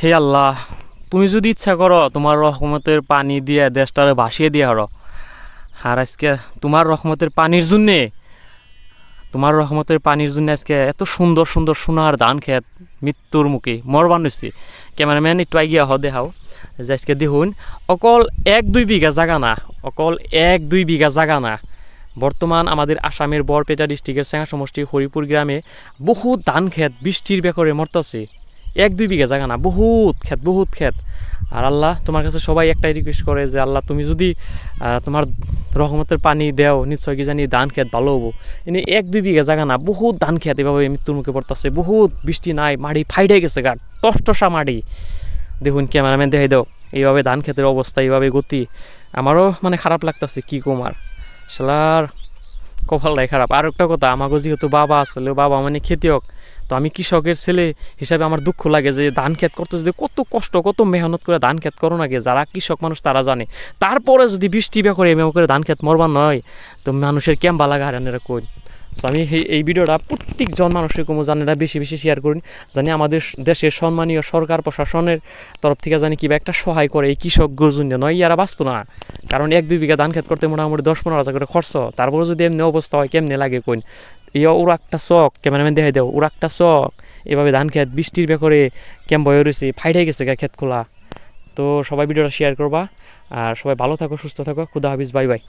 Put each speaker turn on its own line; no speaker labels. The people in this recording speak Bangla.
হে আল্লাহ, তুমি যদি ইচ্ছা করো তোমার রহমতের পানি দিয়ে দেশটারে ভাসিয়ে দিয়ে হরো। আর আজকে তোমার রহমতের পানির জন্যে তোমার রহমতের পানির জন্য আজকে এত সুন্দর সুন্দর সোনার ধান খেত মৃত্যুর মুখে মরবান হয়েছে। ক্যামেরাম্যান একটু আগিয়ে দেখাও যে আজকে দেখুন অকল 1-2 বিঘা জায়গা না, অকল 1-2 বিঘা জায়গা না, বর্তমান আমাদের আসামের বরপেটা ডিস্ট্রিক্টের চেঙ্গা সমষ্টি হরিপুর গ্রামে বহুত ধান খেত বৃষ্টির বেকরে মরতেছে। 1-2 বিঘা জায়গা না, বহুত খেত বহুত খেত। আর আল্লাহ তোমার কাছে সবাই একটাই রিকোয়েস্ট করে যে আল্লাহ তুমি যদি তোমার রহমতের পানি দেও নিশ্চয় কি জানি ধান খেত ভালো হবো। এনে 1-2 বিঘা জায়গা না, বহুত ধান খেত এভাবে মৃত্যুর মুখে পড়তেছে। বহুত বৃষ্টি নাই, মাটি ফাইডে গেছে গা, টসটসা মাটি। দেখুন ক্যামেরাম্যান দেখাই দাও এইভাবে ধান খেতের অবস্থা, এইভাবে গতি। আমারও মানে খারাপ লাগতেছে কি কমার, শালার কপালটাই খারাপ। আর একটা কথা, আমাকে যেহেতু বাবা আসলে বাবা মানে খেতিয়ক, তো আমি কৃষকের ছেলে হিসাবে আমার দুঃখ লাগে যে ধান খেত করতে যদি কত কষ্ট কত মেহনত করে ধান খেত করো নাকি, যারা কৃষক মানুষ তারা জানে। তারপরে যদি বৃষ্টি বে করে এমন করে ধান খেত মরবার নয়, তো মানুষের কেমবা লাগা হারানেরা কই। সো আমি এই ভিডিওটা প্রত্যেকজন মানুষের কমো জানেরা বেশি বেশি শেয়ার করুন, জানি আমাদের দেশের সম্মানীয় সরকার প্রশাসনের তরফ থেকে জানি কিবা একটা সহায় করে এই কৃষকগুলোর জন্য, নয় ইয়ারা বাঁচবো না। কারণ 1-2 বিঘা ধান খেত করতে মোটামুটি 10-15 হাজার করে খরচ, তারপরে যদি এমনি অবস্থা হয় কেমনে লাগে কইন। ওরা একটা চক, ক্যামেরাম্যান দেখাই দেও, ওরা একটা চক এভাবে ধান খেত বৃষ্টির বেকরে কেম বয়ে রয়েছে, ফাইটে গেছে গা খেত খোলা। তো সবাই ভিডিওটা শেয়ার করবা, আর সবাই ভালো থাকো সুস্থ থাকো, খুদা হাফিজ, বাই বাই।